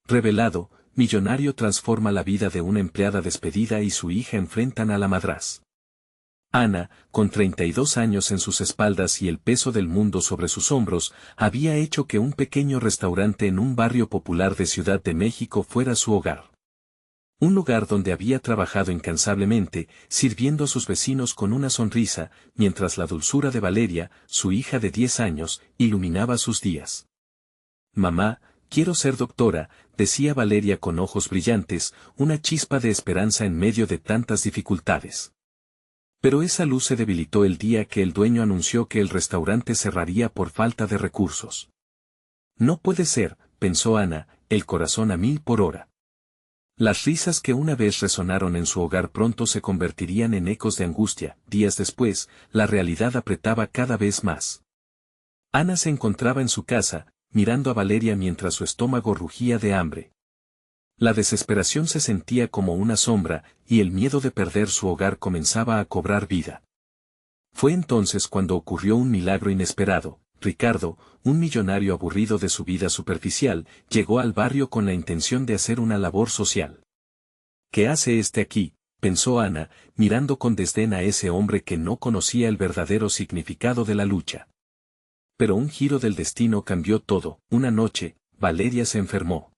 Revelado, millonario transforma la vida de una empleada despedida y su hija enfrentan a la madraz. Ana, con 32 años en sus espaldas y el peso del mundo sobre sus hombros, había hecho que un pequeño restaurante en un barrio popular de Ciudad de México fuera su hogar. Un lugar donde había trabajado incansablemente, sirviendo a sus vecinos con una sonrisa, mientras la dulzura de Valeria, su hija de 10 años, iluminaba sus días. «Mamá, quiero ser doctora», decía Valeria con ojos brillantes, una chispa de esperanza en medio de tantas dificultades. Pero esa luz se debilitó el día que el dueño anunció que el restaurante cerraría por falta de recursos. «No puede ser», pensó Ana, el corazón a 1000 por hora. Las risas que una vez resonaron en su hogar pronto se convertirían en ecos de angustia. Días después, la realidad apretaba cada vez más. Ana se encontraba en su casa, mirando a Valeria mientras su estómago rugía de hambre. La desesperación se sentía como una sombra, y el miedo de perder su hogar comenzaba a cobrar vida. Fue entonces cuando ocurrió un milagro inesperado. Ricardo, un millonario aburrido de su vida superficial, llegó al barrio con la intención de hacer una labor social. «¿Qué hace este aquí?», pensó Ana, mirando con desdén a ese hombre que no conocía el verdadero significado de la lucha. Pero un giro del destino cambió todo. Una noche, Valeria se enfermó.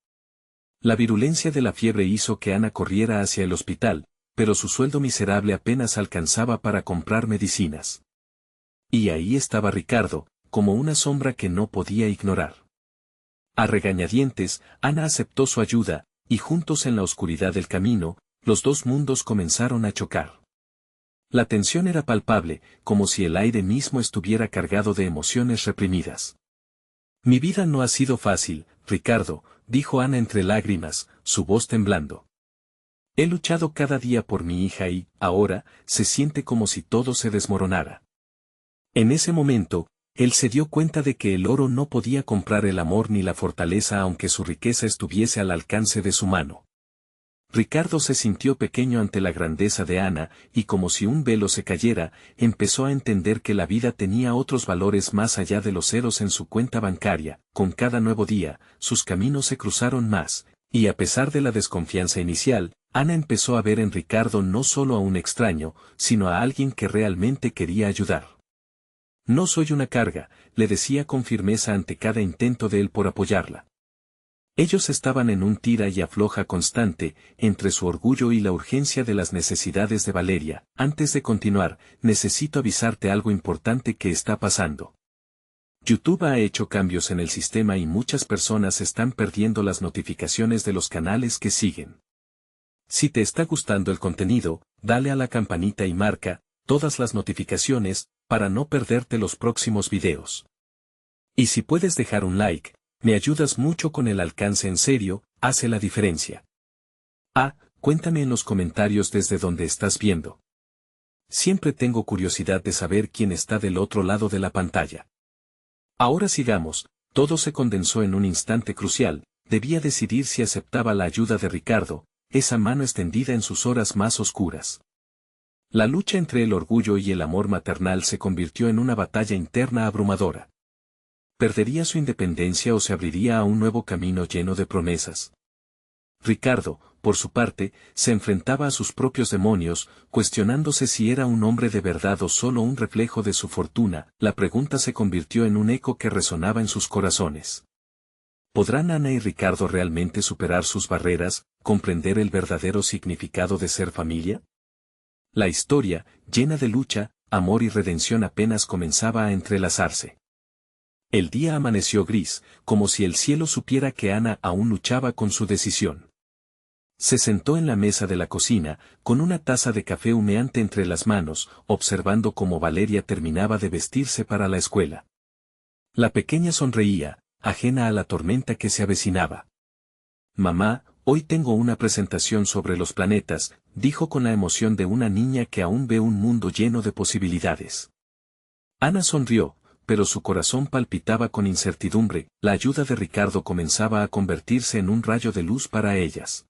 La virulencia de la fiebre hizo que Ana corriera hacia el hospital, pero su sueldo miserable apenas alcanzaba para comprar medicinas. Y ahí estaba Ricardo, como una sombra que no podía ignorar. A regañadientes, Ana aceptó su ayuda, y juntos en la oscuridad del camino, los dos mundos comenzaron a chocar. La tensión era palpable, como si el aire mismo estuviera cargado de emociones reprimidas. «Mi vida no ha sido fácil, Ricardo», dijo Ana entre lágrimas, su voz temblando. «He luchado cada día por mi hija y, ahora, se siente como si todo se desmoronara». En ese momento, él se dio cuenta de que el oro no podía comprar el amor ni la fortaleza aunque su riqueza estuviese al alcance de su mano. Ricardo se sintió pequeño ante la grandeza de Ana, y como si un velo se cayera, empezó a entender que la vida tenía otros valores más allá de los ceros en su cuenta bancaria. Con cada nuevo día, sus caminos se cruzaron más, y a pesar de la desconfianza inicial, Ana empezó a ver en Ricardo no solo a un extraño, sino a alguien que realmente quería ayudar. «No soy una carga», le decía con firmeza ante cada intento de él por apoyarla. Ellos estaban en un tira y afloja constante, entre su orgullo y la urgencia de las necesidades de Valeria. «Antes de continuar, necesito avisarte algo importante que está pasando. YouTube ha hecho cambios en el sistema y muchas personas están perdiendo las notificaciones de los canales que siguen. Si te está gustando el contenido, dale a la campanita y marca todas las notificaciones, para no perderte los próximos videos. Y si puedes dejar un like, me ayudas mucho con el alcance, en serio, hace la diferencia. Cuéntame en los comentarios desde donde estás viendo. Siempre tengo curiosidad de saber quién está del otro lado de la pantalla. Ahora sigamos. Todo se condensó en un instante crucial. Debía decidir si aceptaba la ayuda de Ricardo, esa mano extendida en sus horas más oscuras. La lucha entre el orgullo y el amor maternal se convirtió en una batalla interna abrumadora. ¿Perdería su independencia o se abriría a un nuevo camino lleno de promesas? Ricardo, por su parte, se enfrentaba a sus propios demonios, cuestionándose si era un hombre de verdad o solo un reflejo de su fortuna. La pregunta se convirtió en un eco que resonaba en sus corazones. ¿Podrán Ana y Ricardo realmente superar sus barreras, comprender el verdadero significado de ser familia? La historia, llena de lucha, amor y redención, apenas comenzaba a entrelazarse. El día amaneció gris, como si el cielo supiera que Ana aún luchaba con su decisión. Se sentó en la mesa de la cocina, con una taza de café humeante entre las manos, observando cómo Valeria terminaba de vestirse para la escuela. La pequeña sonreía, ajena a la tormenta que se avecinaba. «Mamá, hoy tengo una presentación sobre los planetas», dijo con la emoción de una niña que aún ve un mundo lleno de posibilidades. Ana sonrió, pero su corazón palpitaba con incertidumbre. La ayuda de Ricardo comenzaba a convertirse en un rayo de luz para ellas.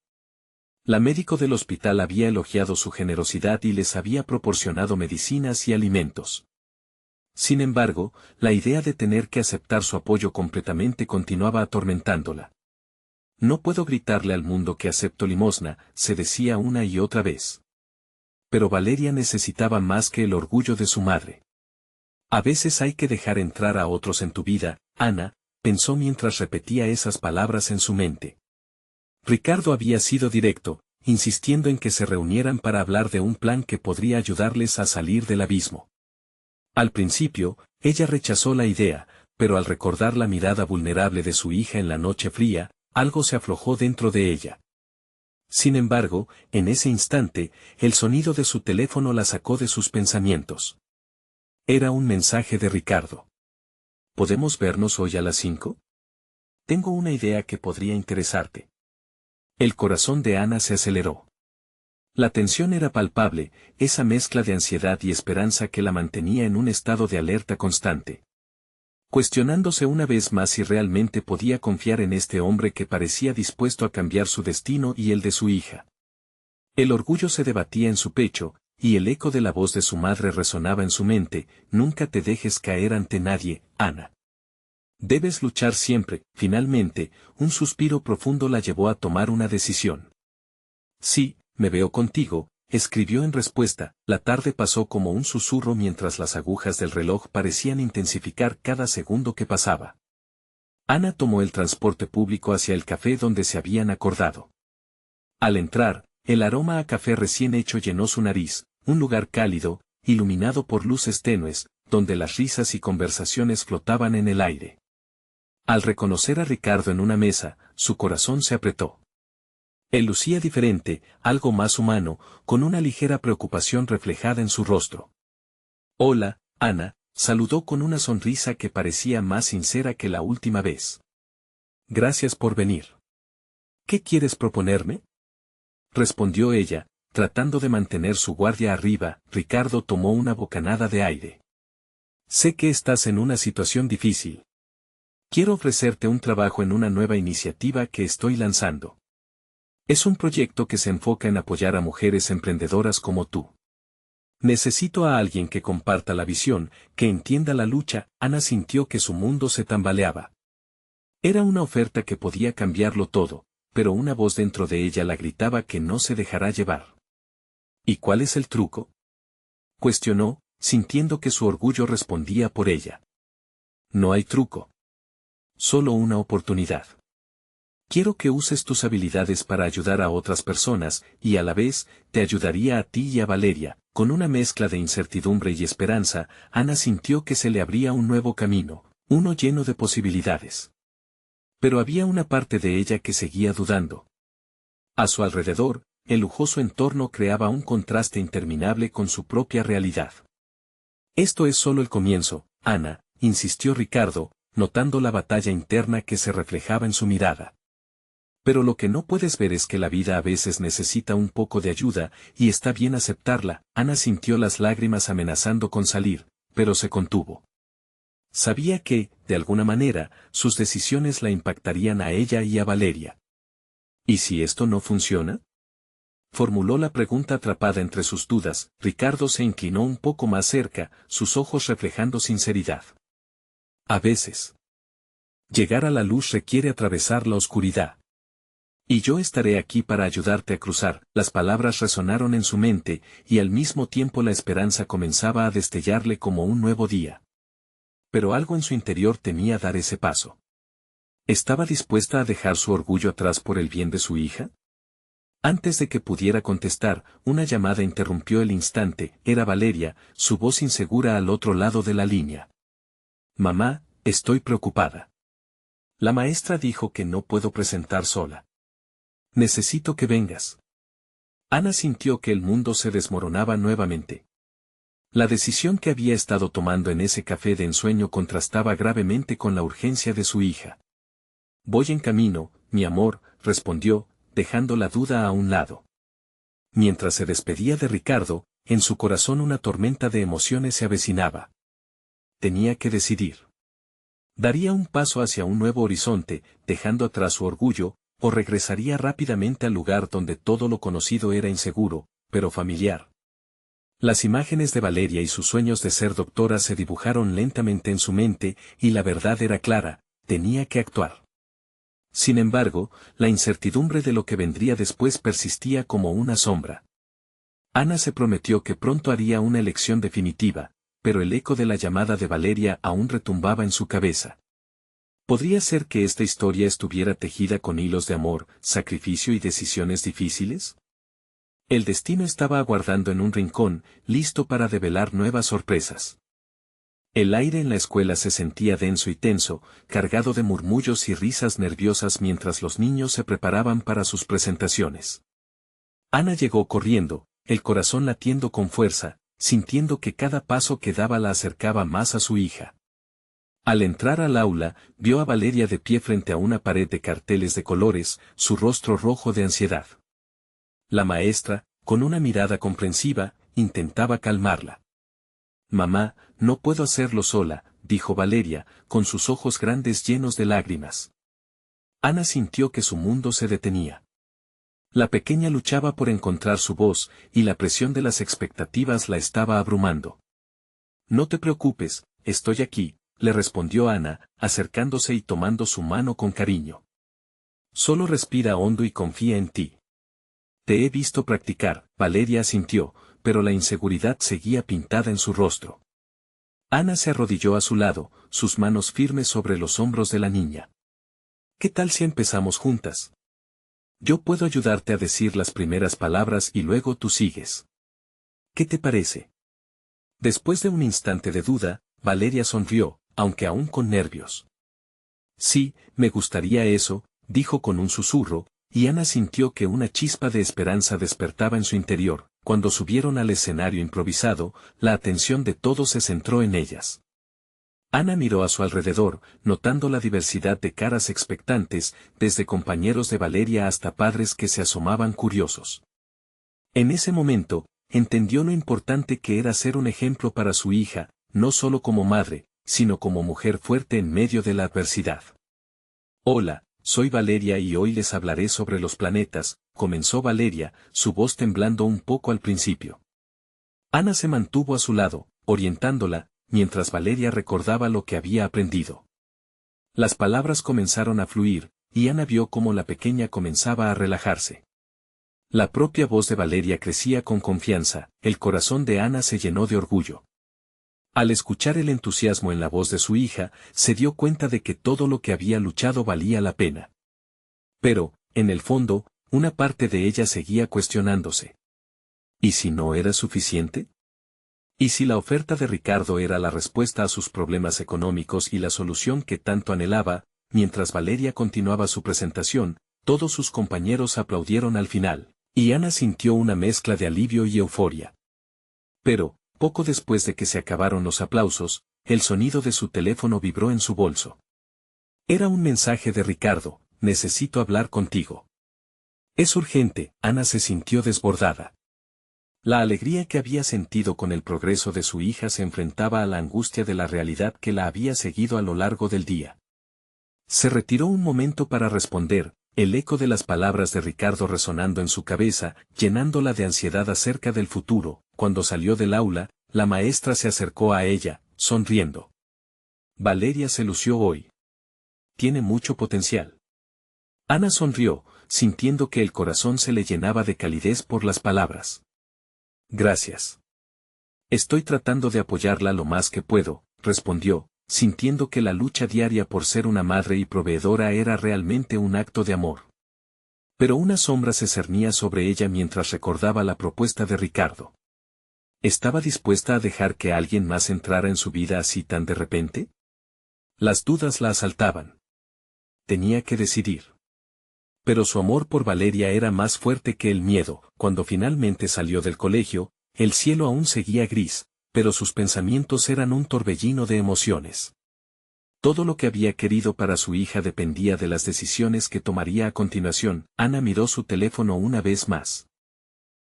La médico del hospital había elogiado su generosidad y les había proporcionado medicinas y alimentos. Sin embargo, la idea de tener que aceptar su apoyo completamente continuaba atormentándola. No puedo gritarle al mundo que acepto limosna, se decía una y otra vez. Pero Valeria necesitaba más que el orgullo de su madre. A veces hay que dejar entrar a otros en tu vida, Ana, pensó mientras repetía esas palabras en su mente. Ricardo había sido directo, insistiendo en que se reunieran para hablar de un plan que podría ayudarles a salir del abismo. Al principio, ella rechazó la idea, pero al recordar la mirada vulnerable de su hija en la noche fría, algo se aflojó dentro de ella. Sin embargo, en ese instante, el sonido de su teléfono la sacó de sus pensamientos. Era un mensaje de Ricardo. ¿Podemos vernos hoy a las 5? Tengo una idea que podría interesarte. El corazón de Ana se aceleró. La tensión era palpable, esa mezcla de ansiedad y esperanza que la mantenía en un estado de alerta constante. Cuestionándose una vez más si realmente podía confiar en este hombre que parecía dispuesto a cambiar su destino y el de su hija. El orgullo se debatía en su pecho, y el eco de la voz de su madre resonaba en su mente: nunca te dejes caer ante nadie, Ana. Debes luchar siempre. Finalmente, un suspiro profundo la llevó a tomar una decisión. Sí, me veo contigo, escribió en respuesta. La tarde pasó como un susurro mientras las agujas del reloj parecían intensificar cada segundo que pasaba. Ana tomó el transporte público hacia el café donde se habían acordado. Al entrar, el aroma a café recién hecho llenó su nariz, un lugar cálido, iluminado por luces tenues, donde las risas y conversaciones flotaban en el aire. Al reconocer a Ricardo en una mesa, su corazón se apretó. Él lucía diferente, algo más humano, con una ligera preocupación reflejada en su rostro. Hola, Ana, saludó con una sonrisa que parecía más sincera que la última vez. Gracias por venir. ¿Qué quieres proponerme? Respondió ella, tratando de mantener su guardia arriba. Ricardo tomó una bocanada de aire. Sé que estás en una situación difícil. Quiero ofrecerte un trabajo en una nueva iniciativa que estoy lanzando. Es un proyecto que se enfoca en apoyar a mujeres emprendedoras como tú. Necesito a alguien que comparta la visión, que entienda la lucha. Ana sintió que su mundo se tambaleaba. Era una oferta que podía cambiarlo todo, pero una voz dentro de ella la gritaba que no se dejará llevar. ¿Y cuál es el truco? Cuestionó, sintiendo que su orgullo respondía por ella. No hay truco. Solo una oportunidad. Quiero que uses tus habilidades para ayudar a otras personas, y a la vez, te ayudaría a ti y a Valeria. Con una mezcla de incertidumbre y esperanza, Ana sintió que se le abría un nuevo camino, uno lleno de posibilidades. Pero había una parte de ella que seguía dudando. A su alrededor, el lujoso entorno creaba un contraste interminable con su propia realidad. Esto es solo el comienzo, Ana, insistió Ricardo, notando la batalla interna que se reflejaba en su mirada. Pero lo que no puedes ver es que la vida a veces necesita un poco de ayuda, y está bien aceptarla. Ana sintió las lágrimas amenazando con salir, pero se contuvo. Sabía que, de alguna manera, sus decisiones la impactarían a ella y a Valeria. ¿Y si esto no funciona? Formuló la pregunta atrapada entre sus dudas. Ricardo se inclinó un poco más cerca, sus ojos reflejando sinceridad. A veces. Llegar a la luz requiere atravesar la oscuridad. Y yo estaré aquí para ayudarte a cruzar. Las palabras resonaron en su mente, y al mismo tiempo la esperanza comenzaba a destellarle como un nuevo día. Pero algo en su interior temía dar ese paso. ¿Estaba dispuesta a dejar su orgullo atrás por el bien de su hija? Antes de que pudiera contestar, una llamada interrumpió el instante. Era Valeria, su voz insegura al otro lado de la línea. Mamá, estoy preocupada. La maestra dijo que no puedo presentar sola. Necesito que vengas. Ana sintió que el mundo se desmoronaba nuevamente. La decisión que había estado tomando en ese café de ensueño contrastaba gravemente con la urgencia de su hija. Voy en camino, mi amor, respondió, dejando la duda a un lado. Mientras se despedía de Ricardo, en su corazón una tormenta de emociones se avecinaba. Tenía que decidir. Daría un paso hacia un nuevo horizonte, dejando atrás su orgullo, o regresaría rápidamente al lugar donde todo lo conocido era inseguro, pero familiar. Las imágenes de Valeria y sus sueños de ser doctora se dibujaron lentamente en su mente, y la verdad era clara: tenía que actuar. Sin embargo, la incertidumbre de lo que vendría después persistía como una sombra. Ana se prometió que pronto haría una elección definitiva, pero el eco de la llamada de Valeria aún retumbaba en su cabeza. ¿Podría ser que esta historia estuviera tejida con hilos de amor, sacrificio y decisiones difíciles? El destino estaba aguardando en un rincón, listo para develar nuevas sorpresas. El aire en la escuela se sentía denso y tenso, cargado de murmullos y risas nerviosas mientras los niños se preparaban para sus presentaciones. Ana llegó corriendo, el corazón latiendo con fuerza, sintiendo que cada paso que daba la acercaba más a su hija. Al entrar al aula, vio a Valeria de pie frente a una pared de carteles de colores, su rostro rojo de ansiedad. La maestra, con una mirada comprensiva, intentaba calmarla. «Mamá, no puedo hacerlo sola», dijo Valeria, con sus ojos grandes llenos de lágrimas. Ana sintió que su mundo se detenía. La pequeña luchaba por encontrar su voz, y la presión de las expectativas la estaba abrumando. «No te preocupes, estoy aquí», le respondió Ana, acercándose y tomando su mano con cariño. «Solo respira hondo y confía en ti». «Te he visto practicar», Valeria asintió, pero la inseguridad seguía pintada en su rostro. Ana se arrodilló a su lado, sus manos firmes sobre los hombros de la niña. «¿Qué tal si empezamos juntas? Yo puedo ayudarte a decir las primeras palabras y luego tú sigues. ¿Qué te parece?» Después de un instante de duda, Valeria sonrió, aunque aún con nervios. «Sí, me gustaría eso», dijo con un susurro, y Ana sintió que una chispa de esperanza despertaba en su interior. Cuando subieron al escenario improvisado, la atención de todos se centró en ellas. Ana miró a su alrededor, notando la diversidad de caras expectantes, desde compañeros de Valeria hasta padres que se asomaban curiosos. En ese momento, entendió lo importante que era ser un ejemplo para su hija, no solo como madre, sino como mujer fuerte en medio de la adversidad. «Hola, soy Valeria y hoy les hablaré sobre los planetas», comenzó Valeria, su voz temblando un poco al principio. Ana se mantuvo a su lado, orientándola, mientras Valeria recordaba lo que había aprendido. Las palabras comenzaron a fluir, y Ana vio cómo la pequeña comenzaba a relajarse. La propia voz de Valeria crecía con confianza, el corazón de Ana se llenó de orgullo. Al escuchar el entusiasmo en la voz de su hija, se dio cuenta de que todo lo que había luchado valía la pena. Pero, en el fondo, una parte de ella seguía cuestionándose. ¿Y si no era suficiente? ¿Y si la oferta de Ricardo era la respuesta a sus problemas económicos y la solución que tanto anhelaba? Mientras Valeria continuaba su presentación, todos sus compañeros aplaudieron al final, y Ana sintió una mezcla de alivio y euforia. Pero, poco después de que se acabaron los aplausos, el sonido de su teléfono vibró en su bolso. Era un mensaje de Ricardo: «Necesito hablar contigo». «Es urgente», Ana se sintió desbordada. La alegría que había sentido con el progreso de su hija se enfrentaba a la angustia de la realidad que la había seguido a lo largo del día. Se retiró un momento para responder, el eco de las palabras de Ricardo resonando en su cabeza, llenándola de ansiedad acerca del futuro. Cuando salió del aula, la maestra se acercó a ella, sonriendo. «Valeria se lució hoy. Tiene mucho potencial». Ana sonrió, sintiendo que el corazón se le llenaba de calidez por las palabras. «Gracias. Estoy tratando de apoyarla lo más que puedo», respondió, sintiendo que la lucha diaria por ser una madre y proveedora era realmente un acto de amor. Pero una sombra se cernía sobre ella mientras recordaba la propuesta de Ricardo. ¿Estaba dispuesta a dejar que alguien más entrara en su vida así tan de repente? Las dudas la asaltaban. Tenía que decidir. Pero su amor por Valeria era más fuerte que el miedo. Cuando finalmente salió del colegio, el cielo aún seguía gris, pero sus pensamientos eran un torbellino de emociones. Todo lo que había querido para su hija dependía de las decisiones que tomaría a continuación. Ana miró su teléfono una vez más.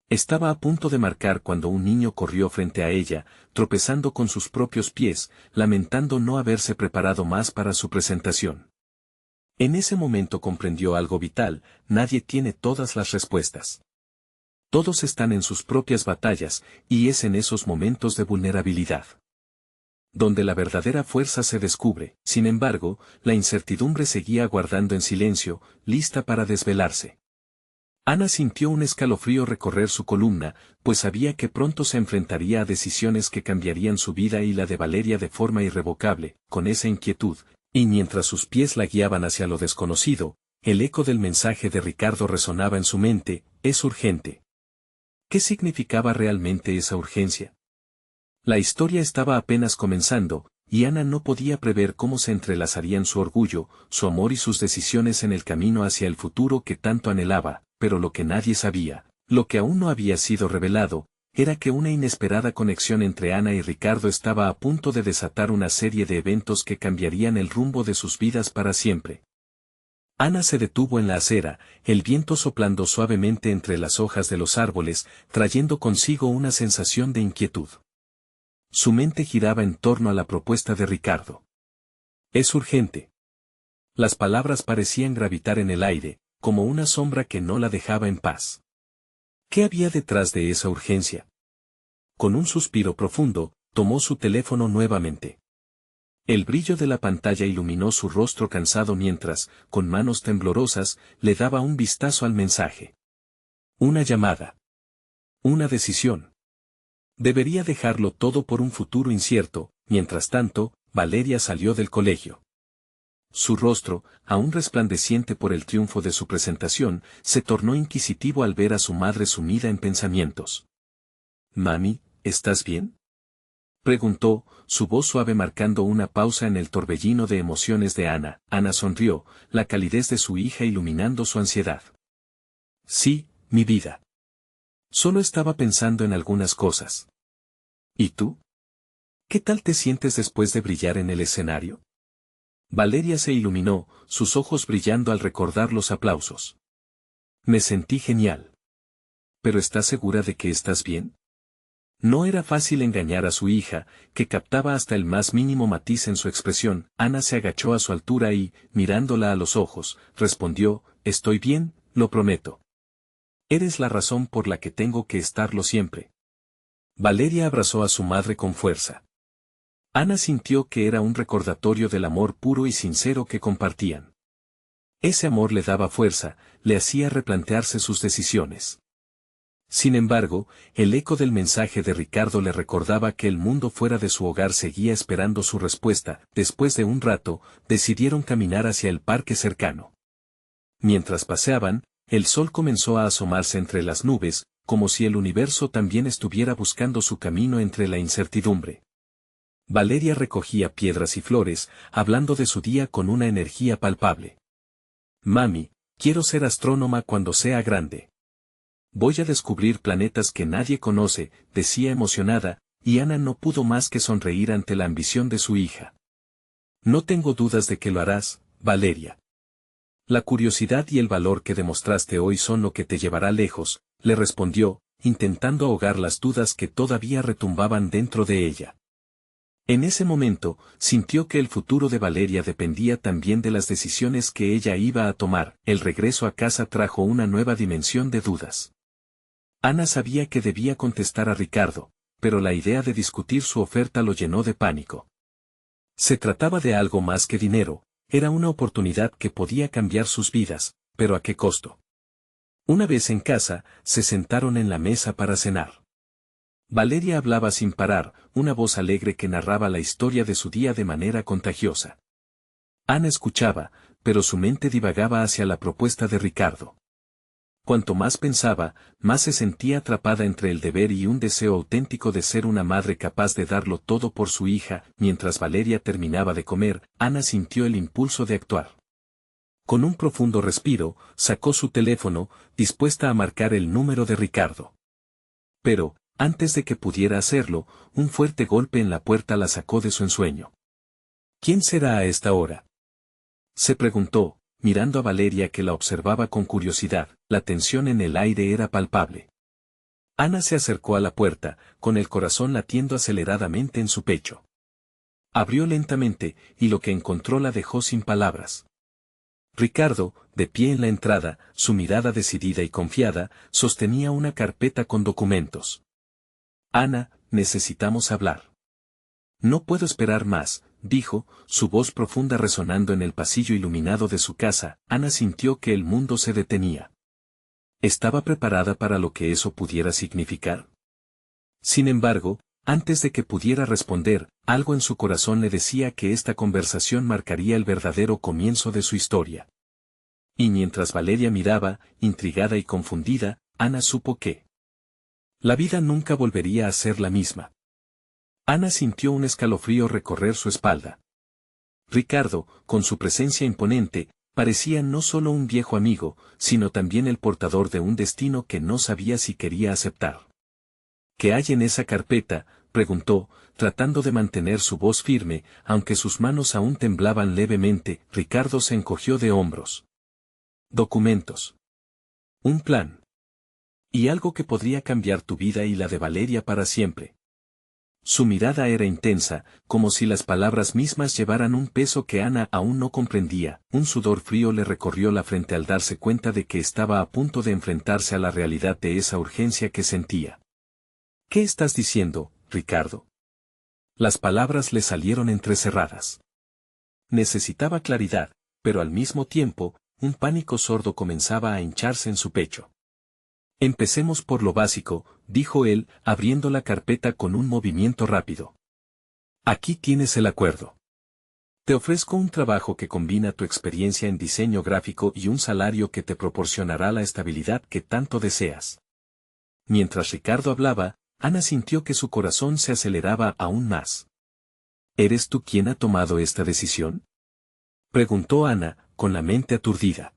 Estaba a punto de marcar cuando un niño corrió frente a ella, tropezando con sus propios pies, lamentando no haberse preparado más para su presentación. En ese momento comprendió algo vital: nadie tiene todas las respuestas. Todos están en sus propias batallas, y es en esos momentos de vulnerabilidad donde la verdadera fuerza se descubre. Sin embargo, la incertidumbre seguía aguardando en silencio, lista para desvelarse. Ana sintió un escalofrío recorrer su columna, pues sabía que pronto se enfrentaría a decisiones que cambiarían su vida y la de Valeria de forma irrevocable. Con esa inquietud, y mientras sus pies la guiaban hacia lo desconocido, el eco del mensaje de Ricardo resonaba en su mente: es urgente. ¿Qué significaba realmente esa urgencia? La historia estaba apenas comenzando, y Ana no podía prever cómo se entrelazarían su orgullo, su amor y sus decisiones en el camino hacia el futuro que tanto anhelaba, pero lo que nadie sabía, lo que aún no había sido revelado, era que una inesperada conexión entre Ana y Ricardo estaba a punto de desatar una serie de eventos que cambiarían el rumbo de sus vidas para siempre. Ana se detuvo en la acera, el viento soplando suavemente entre las hojas de los árboles, trayendo consigo una sensación de inquietud. Su mente giraba en torno a la propuesta de Ricardo. Es urgente. Las palabras parecían gravitar en el aire, como una sombra que no la dejaba en paz. ¿Qué había detrás de esa urgencia? Con un suspiro profundo, tomó su teléfono nuevamente. El brillo de la pantalla iluminó su rostro cansado mientras, con manos temblorosas, le daba un vistazo al mensaje. Una llamada. Una decisión. Debería dejarlo todo por un futuro incierto. Mientras tanto, Valeria salió del colegio. Su rostro, aún resplandeciente por el triunfo de su presentación, se tornó inquisitivo al ver a su madre sumida en pensamientos. «Mami, ¿estás bien?», preguntó, su voz suave marcando una pausa en el torbellino de emociones de Ana. Ana sonrió, la calidez de su hija iluminando su ansiedad. «Sí, mi vida. Solo estaba pensando en algunas cosas». «¿Y tú? ¿Qué tal te sientes después de brillar en el escenario?». Valeria se iluminó, sus ojos brillando al recordar los aplausos. «Me sentí genial». «¿Pero estás segura de que estás bien?». No era fácil engañar a su hija, que captaba hasta el más mínimo matiz en su expresión. Ana se agachó a su altura y, mirándola a los ojos, respondió: «Estoy bien, lo prometo. Eres la razón por la que tengo que estarlo siempre». Valeria abrazó a su madre con fuerza. Ana sintió que era un recordatorio del amor puro y sincero que compartían. Ese amor le daba fuerza, le hacía replantearse sus decisiones. Sin embargo, el eco del mensaje de Ricardo le recordaba que el mundo fuera de su hogar seguía esperando su respuesta. Después de un rato, decidieron caminar hacia el parque cercano. Mientras paseaban, el sol comenzó a asomarse entre las nubes, como si el universo también estuviera buscando su camino entre la incertidumbre. Valeria recogía piedras y flores, hablando de su día con una energía palpable. «Mami, quiero ser astrónoma cuando sea grande. Voy a descubrir planetas que nadie conoce», decía emocionada, y Ana no pudo más que sonreír ante la ambición de su hija. «No tengo dudas de que lo harás, Valeria. La curiosidad y el valor que demostraste hoy son lo que te llevará lejos», le respondió, intentando ahogar las dudas que todavía retumbaban dentro de ella. En ese momento, sintió que el futuro de Valeria dependía también de las decisiones que ella iba a tomar. El regreso a casa trajo una nueva dimensión de dudas. Ana sabía que debía contestar a Ricardo, pero la idea de discutir su oferta lo llenó de pánico. Se trataba de algo más que dinero, era una oportunidad que podía cambiar sus vidas, pero ¿a qué costo? Una vez en casa, se sentaron en la mesa para cenar. Valeria hablaba sin parar, una voz alegre que narraba la historia de su día de manera contagiosa. Ana escuchaba, pero su mente divagaba hacia la propuesta de Ricardo. Cuanto más pensaba, más se sentía atrapada entre el deber y un deseo auténtico de ser una madre capaz de darlo todo por su hija. Mientras Valeria terminaba de comer, Ana sintió el impulso de actuar. Con un profundo respiro, sacó su teléfono, dispuesta a marcar el número de Ricardo. Pero, antes de que pudiera hacerlo, un fuerte golpe en la puerta la sacó de su ensueño. «¿Quién será a esta hora?», se preguntó, mirando a Valeria que la observaba con curiosidad. La tensión en el aire era palpable. Ana se acercó a la puerta, con el corazón latiendo aceleradamente en su pecho. Abrió lentamente, y lo que encontró la dejó sin palabras. Ricardo, de pie en la entrada, su mirada decidida y confiada, sostenía una carpeta con documentos. «Ana, necesitamos hablar». No puedo esperar más, dijo, su voz profunda resonando en el pasillo iluminado de su casa. Ana sintió que el mundo se detenía. ¿Estaba preparada para lo que eso pudiera significar? Sin embargo, antes de que pudiera responder, algo en su corazón le decía que esta conversación marcaría el verdadero comienzo de su historia. Y mientras Valeria miraba, intrigada y confundida, Ana supo que la vida nunca volvería a ser la misma. Ana sintió un escalofrío recorrer su espalda. Ricardo, con su presencia imponente, parecía no solo un viejo amigo, sino también el portador de un destino que no sabía si quería aceptar. ¿Qué hay en esa carpeta?, preguntó, tratando de mantener su voz firme, aunque sus manos aún temblaban levemente. Ricardo se encogió de hombros. Documentos. Un plan. Y algo que podría cambiar tu vida y la de Valeria para siempre. Su mirada era intensa, como si las palabras mismas llevaran un peso que Ana aún no comprendía. Un sudor frío le recorrió la frente al darse cuenta de que estaba a punto de enfrentarse a la realidad de esa urgencia que sentía. ¿Qué estás diciendo, Ricardo? Las palabras le salieron entrecerradas. Necesitaba claridad, pero al mismo tiempo, un pánico sordo comenzaba a hincharse en su pecho. Empecemos por lo básico, dijo él, abriendo la carpeta con un movimiento rápido. Aquí tienes el acuerdo. Te ofrezco un trabajo que combina tu experiencia en diseño gráfico y un salario que te proporcionará la estabilidad que tanto deseas. Mientras Ricardo hablaba, Ana sintió que su corazón se aceleraba aún más. ¿Eres tú quien ha tomado esta decisión?, preguntó Ana, con la mente aturdida.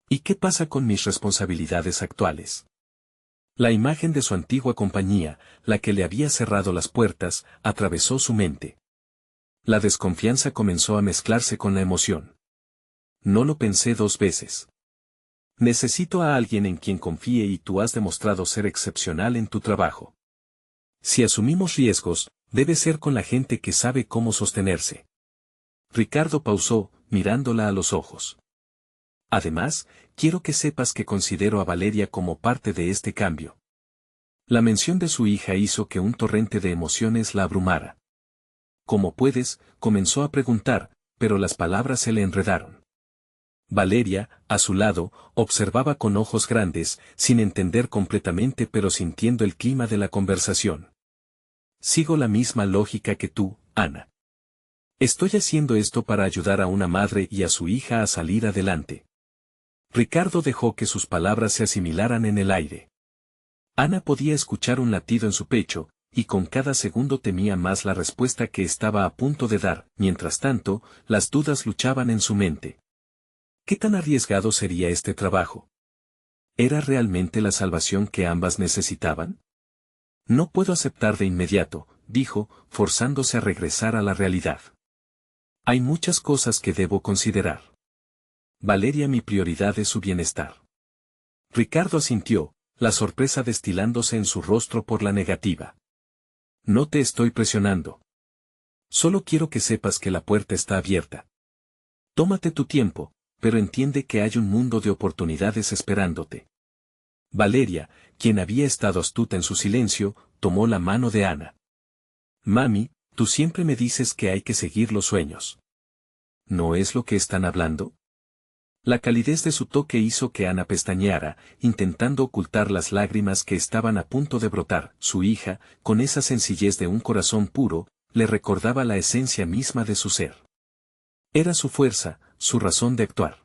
¿Y qué pasa con mis responsabilidades actuales? La imagen de su antigua compañía, la que le había cerrado las puertas, atravesó su mente. La desconfianza comenzó a mezclarse con la emoción. No lo pensé dos veces. Necesito a alguien en quien confíe y tú has demostrado ser excepcional en tu trabajo. Si asumimos riesgos, debe ser con la gente que sabe cómo sostenerse. Ricardo pausó, mirándola a los ojos. Además, quiero que sepas que considero a Valeria como parte de este cambio. La mención de su hija hizo que un torrente de emociones la abrumara. ¿Cómo puedes?, comenzó a preguntar, pero las palabras se le enredaron. Valeria, a su lado, observaba con ojos grandes, sin entender completamente pero sintiendo el clima de la conversación. Sigo la misma lógica que tú, Ana. Estoy haciendo esto para ayudar a una madre y a su hija a salir adelante. Ricardo dejó que sus palabras se asimilaran en el aire. Ana podía escuchar un latido en su pecho, y con cada segundo temía más la respuesta que estaba a punto de dar. Mientras tanto, las dudas luchaban en su mente. ¿Qué tan arriesgado sería este trabajo? ¿Era realmente la salvación que ambas necesitaban? No puedo aceptar de inmediato, dijo, forzándose a regresar a la realidad. Hay muchas cosas que debo considerar. Valeria, mi prioridad es su bienestar. Ricardo asintió, la sorpresa destilándose en su rostro por la negativa. No te estoy presionando. Solo quiero que sepas que la puerta está abierta. Tómate tu tiempo, pero entiende que hay un mundo de oportunidades esperándote. Valeria, quien había estado astuta en su silencio, tomó la mano de Ana. Mami, tú siempre me dices que hay que seguir los sueños. ¿No es lo que están hablando? La calidez de su toque hizo que Ana pestañeara, intentando ocultar las lágrimas que estaban a punto de brotar. Su hija, con esa sencillez de un corazón puro, le recordaba la esencia misma de su ser. Era su fuerza, su razón de actuar.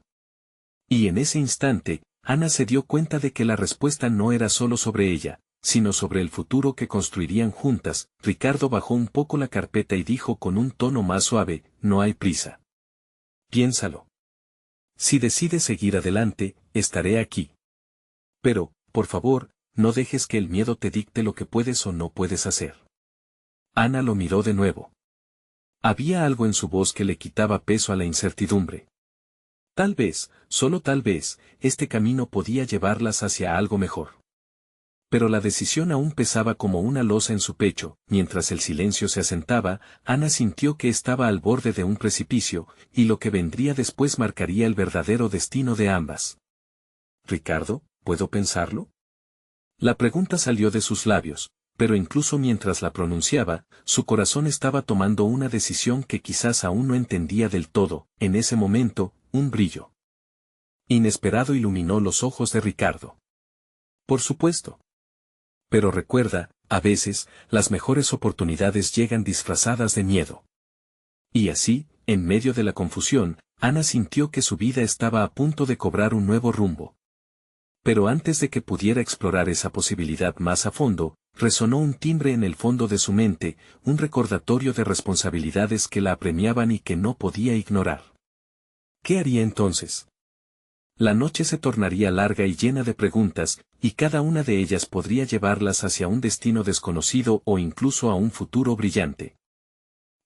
Y en ese instante, Ana se dio cuenta de que la respuesta no era solo sobre ella, sino sobre el futuro que construirían juntas. Ricardo bajó un poco la carpeta y dijo con un tono más suave, no hay prisa. Piénsalo. Si decides seguir adelante, estaré aquí. Pero, por favor, no dejes que el miedo te dicte lo que puedes o no puedes hacer. Ana lo miró de nuevo. Había algo en su voz que le quitaba peso a la incertidumbre. Tal vez, solo tal vez, este camino podía llevarlas hacia algo mejor. Pero la decisión aún pesaba como una losa en su pecho. Mientras el silencio se asentaba, Ana sintió que estaba al borde de un precipicio, y lo que vendría después marcaría el verdadero destino de ambas. Ricardo, ¿puedo pensarlo? La pregunta salió de sus labios, pero incluso mientras la pronunciaba, su corazón estaba tomando una decisión que quizás aún no entendía del todo. En ese momento, un brillo inesperado iluminó los ojos de Ricardo. Por supuesto. Pero recuerda, a veces, las mejores oportunidades llegan disfrazadas de miedo. Y así, en medio de la confusión, Ana sintió que su vida estaba a punto de cobrar un nuevo rumbo. Pero antes de que pudiera explorar esa posibilidad más a fondo, resonó un timbre en el fondo de su mente, un recordatorio de responsabilidades que la apremiaban y que no podía ignorar. ¿Qué haría entonces? La noche se tornaría larga y llena de preguntas, y cada una de ellas podría llevarlas hacia un destino desconocido o incluso a un futuro brillante.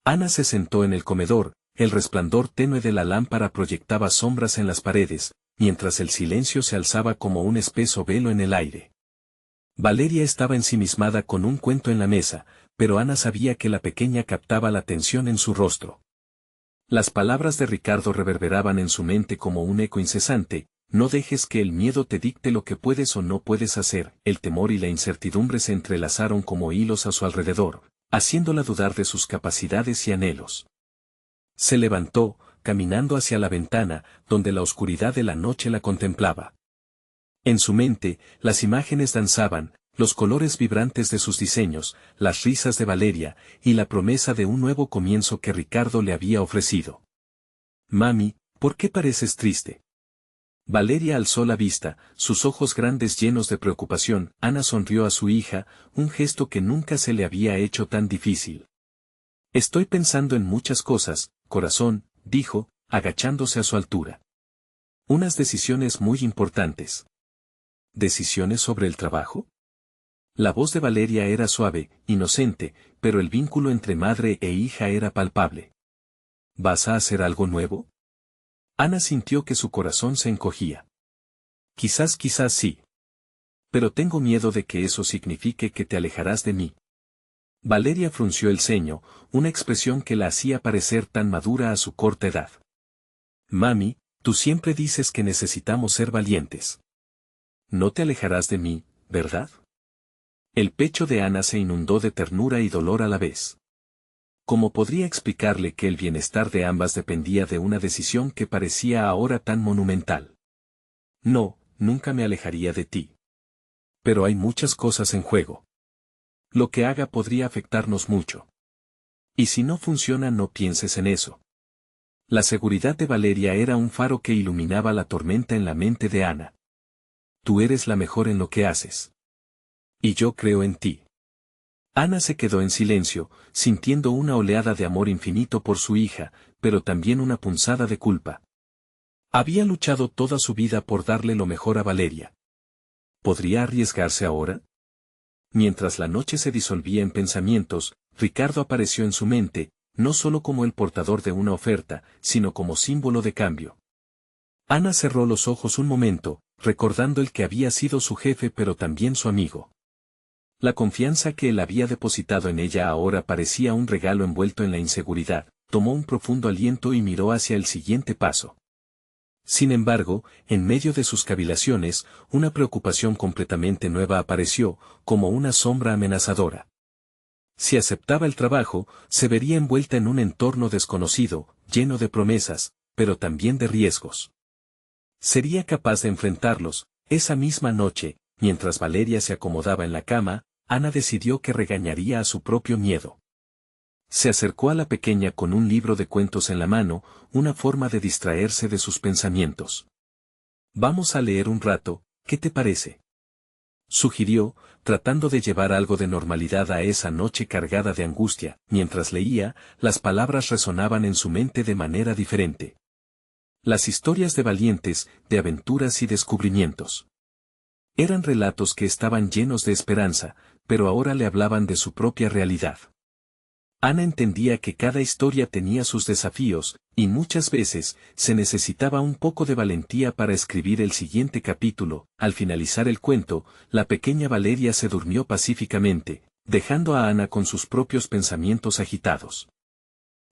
Ana se sentó en el comedor, el resplandor tenue de la lámpara proyectaba sombras en las paredes, mientras el silencio se alzaba como un espeso velo en el aire. Valeria estaba ensimismada con un cuento en la mesa, pero Ana sabía que la pequeña captaba la tensión en su rostro. Las palabras de Ricardo reverberaban en su mente como un eco incesante: no dejes que el miedo te dicte lo que puedes o no puedes hacer. El temor y la incertidumbre se entrelazaron como hilos a su alrededor, haciéndola dudar de sus capacidades y anhelos. Se levantó, caminando hacia la ventana, donde la oscuridad de la noche la contemplaba. En su mente, las imágenes danzaban, los colores vibrantes de sus diseños, las risas de Valeria, y la promesa de un nuevo comienzo que Ricardo le había ofrecido. «Mami, ¿por qué pareces triste?» Valeria alzó la vista, sus ojos grandes llenos de preocupación. Ana sonrió a su hija, un gesto que nunca se le había hecho tan difícil. «Estoy pensando en muchas cosas, corazón», dijo, agachándose a su altura. «Unas decisiones muy importantes». ¿Decisiones sobre el trabajo? La voz de Valeria era suave, inocente, pero el vínculo entre madre e hija era palpable. ¿Vas a hacer algo nuevo? Ana sintió que su corazón se encogía. Quizás sí. Pero tengo miedo de que eso signifique que te alejarás de mí. Valeria frunció el ceño, una expresión que la hacía parecer tan madura a su corta edad. Mami, tú siempre dices que necesitamos ser valientes. No te alejarás de mí, ¿verdad? El pecho de Ana se inundó de ternura y dolor a la vez. ¿Cómo podría explicarle que el bienestar de ambas dependía de una decisión que parecía ahora tan monumental? No, nunca me alejaría de ti. Pero hay muchas cosas en juego. Lo que haga podría afectarnos mucho. Y si no funciona, no pienses en eso. La seguridad de Valeria era un faro que iluminaba la tormenta en la mente de Ana. Tú eres la mejor en lo que haces. Y yo creo en ti. Ana se quedó en silencio, sintiendo una oleada de amor infinito por su hija, pero también una punzada de culpa. Había luchado toda su vida por darle lo mejor a Valeria. ¿Podría arriesgarse ahora? Mientras la noche se disolvía en pensamientos, Ricardo apareció en su mente, no solo como el portador de una oferta, sino como símbolo de cambio. Ana cerró los ojos un momento, recordando el que había sido su jefe pero también su amigo. La confianza que él había depositado en ella ahora parecía un regalo envuelto en la inseguridad. Tomó un profundo aliento y miró hacia el siguiente paso. Sin embargo, en medio de sus cavilaciones, una preocupación completamente nueva apareció, como una sombra amenazadora. Si aceptaba el trabajo, se vería envuelta en un entorno desconocido, lleno de promesas, pero también de riesgos. ¿Sería capaz de enfrentarlos? Esa misma noche, mientras Valeria se acomodaba en la cama, Ana decidió que regañaría a su propio miedo. Se acercó a la pequeña con un libro de cuentos en la mano, una forma de distraerse de sus pensamientos. «Vamos a leer un rato, ¿qué te parece?», sugirió, tratando de llevar algo de normalidad a esa noche cargada de angustia. Mientras leía, las palabras resonaban en su mente de manera diferente. Las historias de valientes, de aventuras y descubrimientos. Eran relatos que estaban llenos de esperanza, pero ahora le hablaban de su propia realidad. Ana entendía que cada historia tenía sus desafíos, y muchas veces, se necesitaba un poco de valentía para escribir el siguiente capítulo. Al finalizar el cuento, la pequeña Valeria se durmió pacíficamente, dejando a Ana con sus propios pensamientos agitados.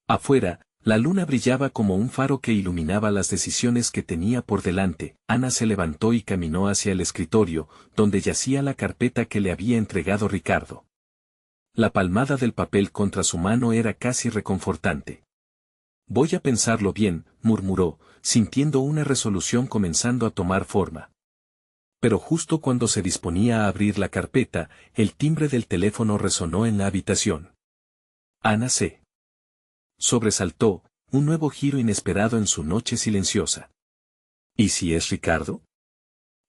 Afuera, la luna brillaba como un faro que iluminaba las decisiones que tenía por delante. Ana se levantó y caminó hacia el escritorio, donde yacía la carpeta que le había entregado Ricardo. La palmada del papel contra su mano era casi reconfortante. Voy a pensarlo bien, murmuró, sintiendo una resolución comenzando a tomar forma. Pero justo cuando se disponía a abrir la carpeta, el timbre del teléfono resonó en la habitación. Ana se sobresaltó, un nuevo giro inesperado en su noche silenciosa. ¿Y si es Ricardo?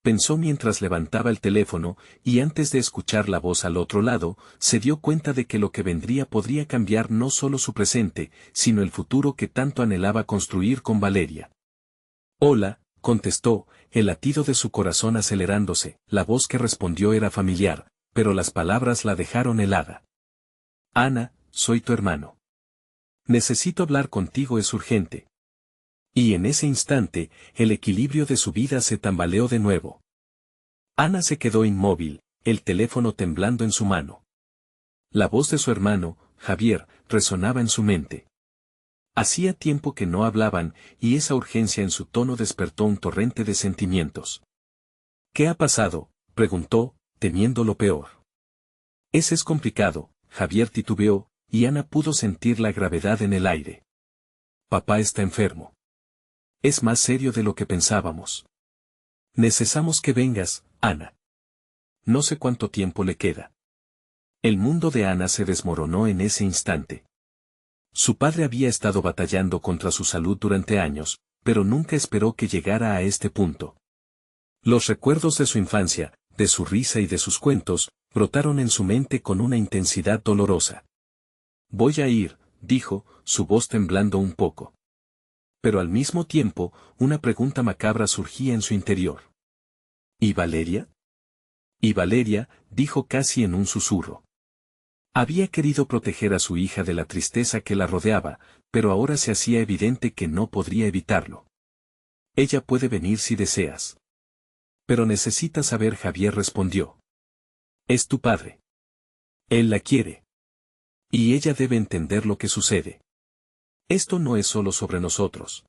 Pensó mientras levantaba el teléfono, y antes de escuchar la voz al otro lado, se dio cuenta de que lo que vendría podría cambiar no solo su presente, sino el futuro que tanto anhelaba construir con Valeria. Hola, contestó, el latido de su corazón acelerándose. La voz que respondió era familiar, pero las palabras la dejaron helada. Ana, soy tu hermano. Necesito hablar contigo, es urgente. Y en ese instante, el equilibrio de su vida se tambaleó de nuevo. Ana se quedó inmóvil, el teléfono temblando en su mano. La voz de su hermano, Javier, resonaba en su mente. Hacía tiempo que no hablaban, y esa urgencia en su tono despertó un torrente de sentimientos. ¿Qué ha pasado?, preguntó, temiendo lo peor. Ese es complicado, Javier titubeó, y Ana pudo sentir la gravedad en el aire. Papá está enfermo. Es más serio de lo que pensábamos. Necesitamos que vengas, Ana. No sé cuánto tiempo le queda. El mundo de Ana se desmoronó en ese instante. Su padre había estado batallando contra su salud durante años, pero nunca esperó que llegara a este punto. Los recuerdos de su infancia, de su risa y de sus cuentos, brotaron en su mente con una intensidad dolorosa. Voy a ir, dijo, su voz temblando un poco. Pero al mismo tiempo, una pregunta macabra surgía en su interior. ¿Y Valeria? Y Valeria, dijo casi en un susurro. Había querido proteger a su hija de la tristeza que la rodeaba, pero ahora se hacía evidente que no podría evitarlo. Ella puede venir si deseas. Pero necesita saber, Javier respondió. Es tu padre. Él la quiere. Y ella debe entender lo que sucede. Esto no es solo sobre nosotros.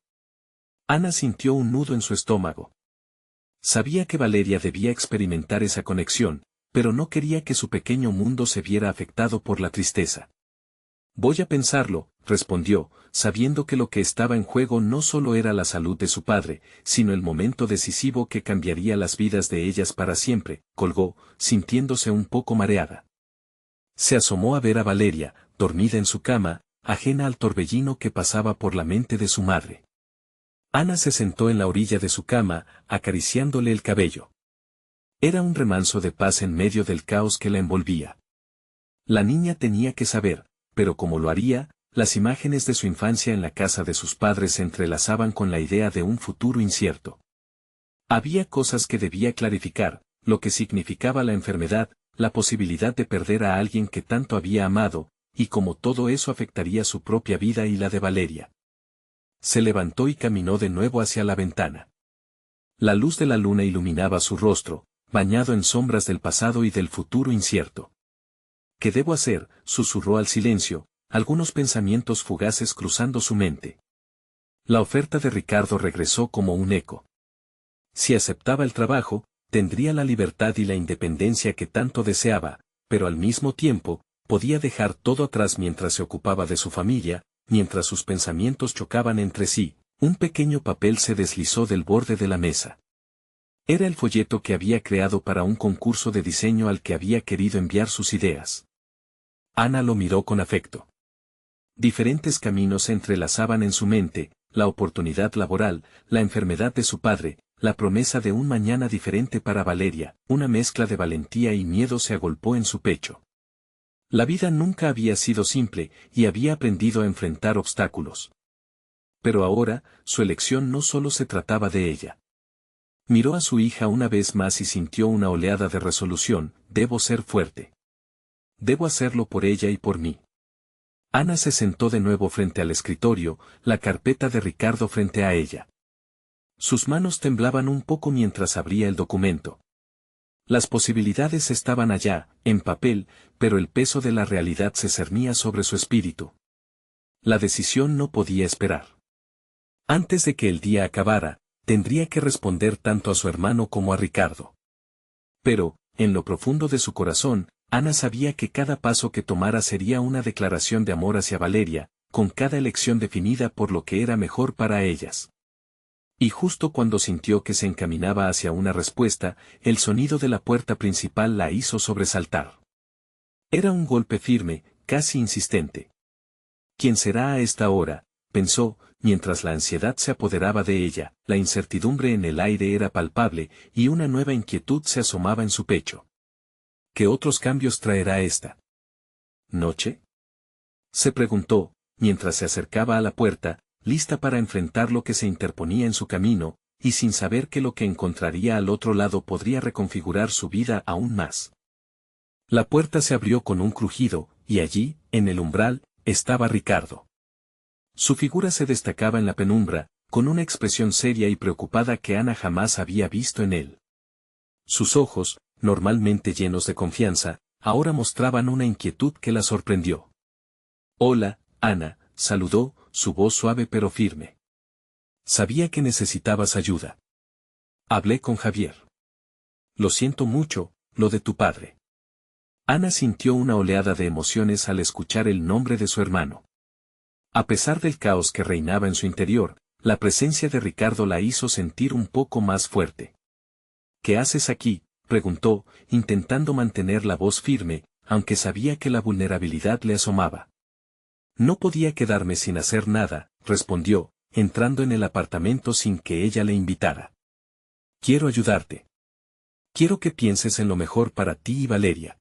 Ana sintió un nudo en su estómago. Sabía que Valeria debía experimentar esa conexión, pero no quería que su pequeño mundo se viera afectado por la tristeza. Voy a pensarlo, respondió, sabiendo que lo que estaba en juego no solo era la salud de su padre, sino el momento decisivo que cambiaría las vidas de ellas para siempre. Colgó, sintiéndose un poco mareada. Se asomó a ver a Valeria, dormida en su cama, ajena al torbellino que pasaba por la mente de su madre. Ana se sentó en la orilla de su cama, acariciándole el cabello. Era un remanso de paz en medio del caos que la envolvía. La niña tenía que saber, pero como lo haría, las imágenes de su infancia en la casa de sus padres se entrelazaban con la idea de un futuro incierto. Había cosas que debía clarificar, lo que significaba la enfermedad, la posibilidad de perder a alguien que tanto había amado, y cómo todo eso afectaría su propia vida y la de Valeria. Se levantó y caminó de nuevo hacia la ventana. La luz de la luna iluminaba su rostro, bañado en sombras del pasado y del futuro incierto. ¿Qué debo hacer?, susurró al silencio, algunos pensamientos fugaces cruzando su mente. La oferta de Ricardo regresó como un eco. Si aceptaba el trabajo, tendría la libertad y la independencia que tanto deseaba, pero al mismo tiempo, podía dejar todo atrás mientras se ocupaba de su familia. Mientras sus pensamientos chocaban entre sí, un pequeño papel se deslizó del borde de la mesa. Era el folleto que había creado para un concurso de diseño al que había querido enviar sus ideas. Ana lo miró con afecto. Diferentes caminos se entrelazaban en su mente, la oportunidad laboral, la enfermedad de su padre, la promesa de un mañana diferente para Valeria, una mezcla de valentía y miedo se agolpó en su pecho. La vida nunca había sido simple, y había aprendido a enfrentar obstáculos. Pero ahora, su elección no solo se trataba de ella. Miró a su hija una vez más y sintió una oleada de resolución: debo ser fuerte. Debo hacerlo por ella y por mí. Ana se sentó de nuevo frente al escritorio, la carpeta de Ricardo frente a ella. Sus manos temblaban un poco mientras abría el documento. Las posibilidades estaban allá, en papel, pero el peso de la realidad se cernía sobre su espíritu. La decisión no podía esperar. Antes de que el día acabara, tendría que responder tanto a su hermano como a Ricardo. Pero, en lo profundo de su corazón, Ana sabía que cada paso que tomara sería una declaración de amor hacia Valeria, con cada elección definida por lo que era mejor para ellas. Y justo cuando sintió que se encaminaba hacia una respuesta, el sonido de la puerta principal la hizo sobresaltar. Era un golpe firme, casi insistente. ¿Quién será a esta hora?, pensó, mientras la ansiedad se apoderaba de ella, la incertidumbre en el aire era palpable, y una nueva inquietud se asomaba en su pecho. ¿Qué otros cambios traerá esta noche?, se preguntó, mientras se acercaba a la puerta, lista para enfrentar lo que se interponía en su camino, y sin saber que lo que encontraría al otro lado podría reconfigurar su vida aún más. La puerta se abrió con un crujido, y allí, en el umbral, estaba Ricardo. Su figura se destacaba en la penumbra, con una expresión seria y preocupada que Ana jamás había visto en él. Sus ojos, normalmente llenos de confianza, ahora mostraban una inquietud que la sorprendió. «Hola, Ana», saludó, su voz suave pero firme. «Sabía que necesitabas ayuda. Hablé con Javier. Lo siento mucho, lo de tu padre». Ana sintió una oleada de emociones al escuchar el nombre de su hermano. A pesar del caos que reinaba en su interior, la presencia de Ricardo la hizo sentir un poco más fuerte. «¿Qué haces aquí?», preguntó, intentando mantener la voz firme, aunque sabía que la vulnerabilidad le asomaba. «No podía quedarme sin hacer nada», respondió, entrando en el apartamento sin que ella le invitara. «Quiero ayudarte. Quiero que pienses en lo mejor para ti y Valeria».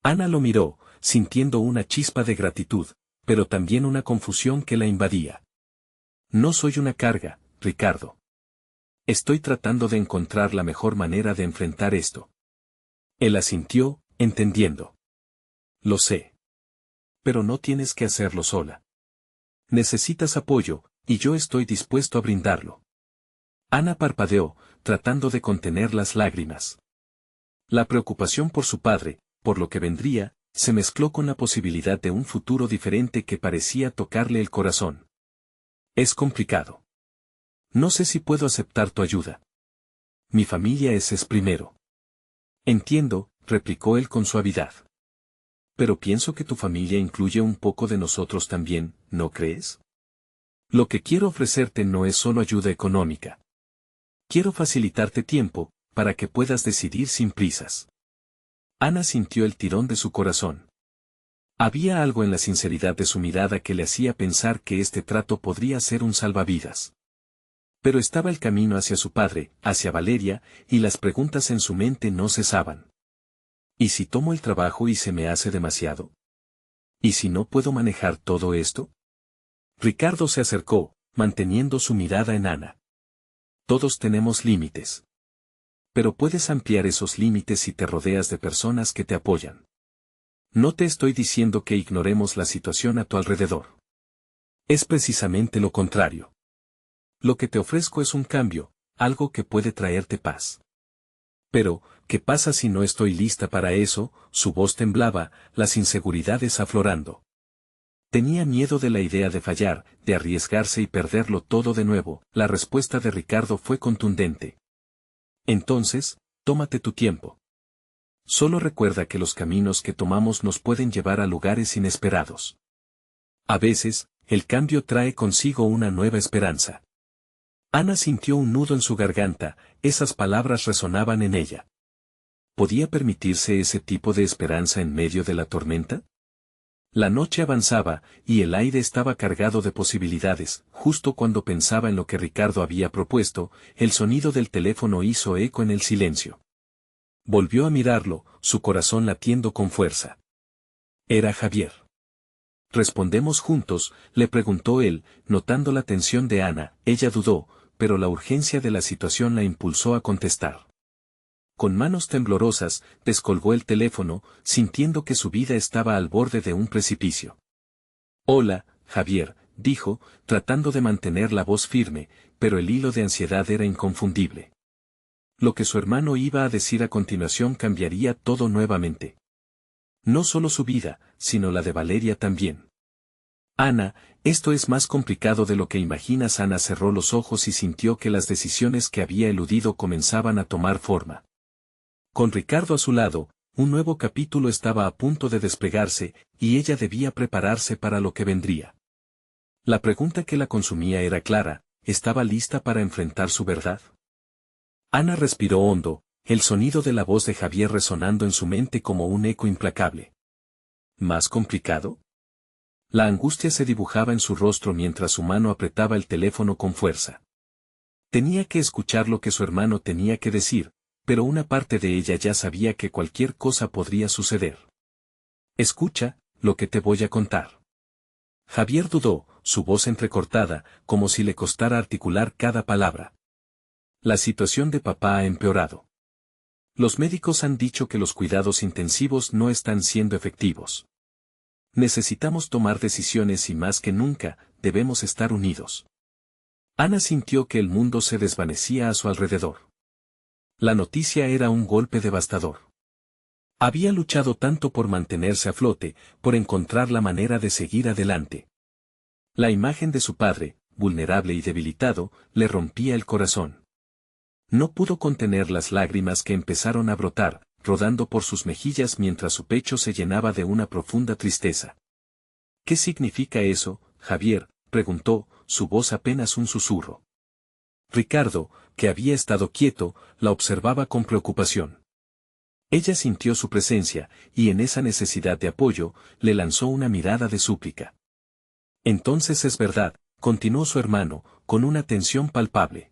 Ana lo miró, sintiendo una chispa de gratitud, pero también una confusión que la invadía. «No soy una carga, Ricardo. Estoy tratando de encontrar la mejor manera de enfrentar esto». Él asintió, entendiendo. «Lo sé. Pero no tienes que hacerlo sola. Necesitas apoyo, y yo estoy dispuesto a brindarlo». Ana parpadeó, tratando de contener las lágrimas. La preocupación por su padre, por lo que vendría, se mezcló con la posibilidad de un futuro diferente que parecía tocarle el corazón. «Es complicado. No sé si puedo aceptar tu ayuda. Mi familia es primero». «Entiendo», replicó él con suavidad. «Pero pienso que tu familia incluye un poco de nosotros también, ¿no crees? Lo que quiero ofrecerte no es solo ayuda económica. Quiero facilitarte tiempo, para que puedas decidir sin prisas». Ana sintió el tirón de su corazón. Había algo en la sinceridad de su mirada que le hacía pensar que este trato podría ser un salvavidas. Pero estaba el camino hacia su padre, hacia Valeria, y las preguntas en su mente no cesaban. ¿Y si tomo el trabajo y se me hace demasiado? ¿Y si no puedo manejar todo esto? Ricardo se acercó, manteniendo su mirada en Ana. «Todos tenemos límites. Pero puedes ampliar esos límites si te rodeas de personas que te apoyan. No te estoy diciendo que ignoremos la situación a tu alrededor. Es precisamente lo contrario. Lo que te ofrezco es un cambio, algo que puede traerte paz. Pero, ¿qué pasa si no estoy lista para eso?». Su voz temblaba, las inseguridades aflorando. Tenía miedo de la idea de fallar, de arriesgarse y perderlo todo de nuevo. La respuesta de Ricardo fue contundente. «Entonces, tómate tu tiempo. Solo recuerda que los caminos que tomamos nos pueden llevar a lugares inesperados. A veces, el cambio trae consigo una nueva esperanza». Ana sintió un nudo en su garganta, esas palabras resonaban en ella. ¿Podía permitirse ese tipo de esperanza en medio de la tormenta? La noche avanzaba, y el aire estaba cargado de posibilidades. Justo cuando pensaba en lo que Ricardo había propuesto, el sonido del teléfono hizo eco en el silencio. Volvió a mirarlo, su corazón latiendo con fuerza. Era Javier. «¿Respondemos juntos?», le preguntó él, notando la tensión de Ana. Ella dudó, pero la urgencia de la situación la impulsó a contestar. Con manos temblorosas, descolgó el teléfono, sintiendo que su vida estaba al borde de un precipicio. «Hola, Javier», dijo, tratando de mantener la voz firme, pero el hilo de ansiedad era inconfundible. Lo que su hermano iba a decir a continuación cambiaría todo nuevamente. No solo su vida, sino la de Valeria también. «Ana, esto es más complicado de lo que imaginas». Ana cerró los ojos y sintió que las decisiones que había eludido comenzaban a tomar forma. Con Ricardo a su lado, Un nuevo capítulo estaba a punto de desplegarse, y ella debía prepararse para lo que vendría. La pregunta que la consumía era clara: ¿estaba lista para enfrentar su verdad? Ana respiró hondo, el sonido de la voz de Javier resonando en su mente como un eco implacable. ¿Más complicado? La angustia se dibujaba en su rostro mientras su mano apretaba el teléfono con fuerza. Tenía que escuchar lo que su hermano tenía que decir, pero una parte de ella ya sabía que cualquier cosa podría suceder. Escucha lo que te voy a contar. Javier dudó, su voz entrecortada, como si le costara articular cada palabra. La situación de papá ha empeorado. Los médicos han dicho que los cuidados intensivos no están siendo efectivos. Necesitamos tomar decisiones y más que nunca, debemos estar unidos. Ana sintió que el mundo se desvanecía a su alrededor. La noticia era un golpe devastador. Había luchado tanto por mantenerse a flote, por encontrar la manera de seguir adelante. La imagen de su padre, vulnerable y debilitado, le rompía el corazón. No pudo contener las lágrimas que empezaron a brotar, rodando por sus mejillas mientras su pecho se llenaba de una profunda tristeza. ¿Qué significa eso, Javier?, preguntó, su voz apenas un susurro. Ricardo, que había estado quieto, la observaba con preocupación. Ella sintió su presencia, y en esa necesidad de apoyo, le lanzó una mirada de súplica. Entonces es verdad, continuó su hermano, con una tensión palpable.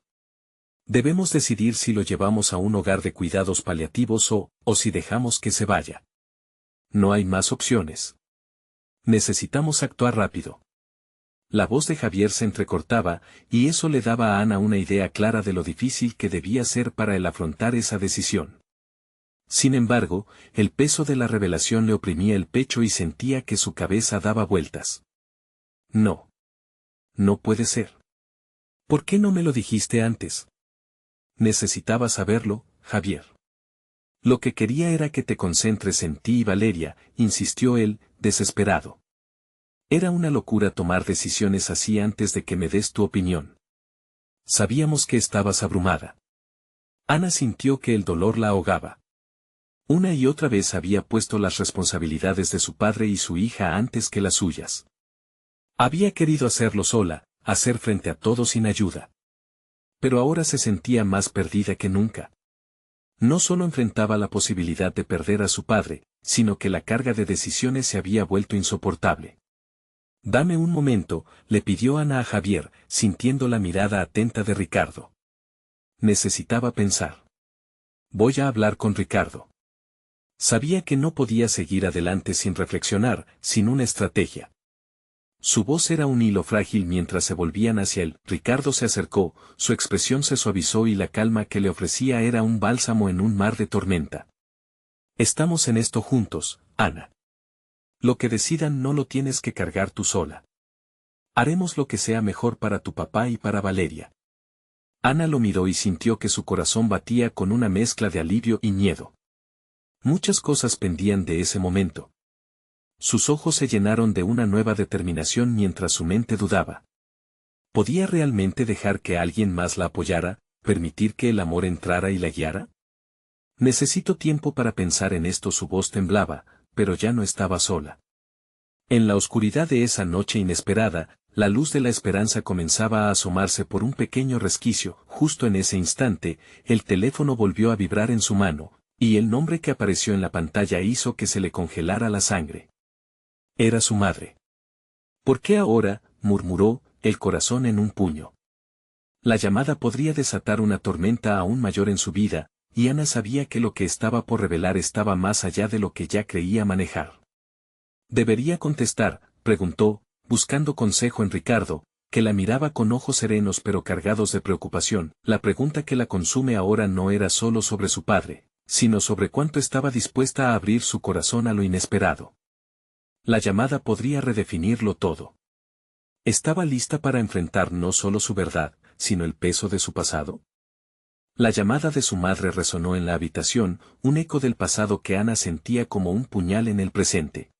Debemos decidir si lo llevamos a un hogar de cuidados paliativos o si dejamos que se vaya. No hay más opciones. Necesitamos actuar rápido. La voz de Javier se entrecortaba, y eso le daba a Ana una idea clara de lo difícil que debía ser para él afrontar esa decisión. Sin embargo, el peso de la revelación le oprimía el pecho y sentía que su cabeza daba vueltas. No. No puede ser. ¿Por qué no me lo dijiste antes? Necesitaba saberlo, Javier. Lo que quería era que te concentres en ti y Valeria, insistió él, desesperado. Era una locura tomar decisiones así antes de que me des tu opinión. Sabíamos que estabas abrumada. Ana sintió que el dolor la ahogaba. Una y otra vez había puesto las responsabilidades de su padre y su hija antes que las suyas. Había querido hacerlo sola, hacer frente a todo sin ayuda. Pero ahora se sentía más perdida que nunca. No solo enfrentaba la posibilidad de perder a su padre, sino que la carga de decisiones se había vuelto insoportable. Dame un momento, le pidió Ana a Javier, sintiendo la mirada atenta de Ricardo. Necesitaba pensar. Voy a hablar con Ricardo. Sabía que no podía seguir adelante sin reflexionar, sin una estrategia. Su voz era un hilo frágil mientras se volvían hacia él. Ricardo se acercó, su expresión se suavizó y la calma que le ofrecía era un bálsamo en un mar de tormenta. Estamos en esto juntos, Ana. Lo que decidan no lo tienes que cargar tú sola. Haremos lo que sea mejor para tu papá y para Valeria. Ana lo miró y sintió que su corazón batía con una mezcla de alivio y miedo. Muchas cosas pendían de ese momento. Sus ojos se llenaron de una nueva determinación mientras su mente dudaba. ¿Podía realmente dejar que alguien más la apoyara, permitir que el amor entrara y la guiara? Necesito tiempo para pensar en esto. Su voz temblaba, pero ya no estaba sola. En la oscuridad de esa noche inesperada, la luz de la esperanza comenzaba a asomarse por un pequeño resquicio. Justo en ese instante, el teléfono volvió a vibrar en su mano, y el nombre que apareció en la pantalla hizo que se le congelara la sangre. Era su madre. ¿Por qué ahora?, murmuró, el corazón en un puño. La llamada podría desatar una tormenta aún mayor en su vida, y Ana sabía que lo que estaba por revelar estaba más allá de lo que ya creía manejar. ¿Debería contestar?, preguntó, buscando consejo en Ricardo, que la miraba con ojos serenos pero cargados de preocupación. La pregunta que la consume ahora no era solo sobre su padre, sino sobre cuánto estaba dispuesta a abrir su corazón a lo inesperado. La llamada podría redefinirlo todo. ¿Estaba lista para enfrentar no solo su verdad, sino el peso de su pasado? La llamada de su madre resonó en la habitación, un eco del pasado que Ana sentía como un puñal en el presente.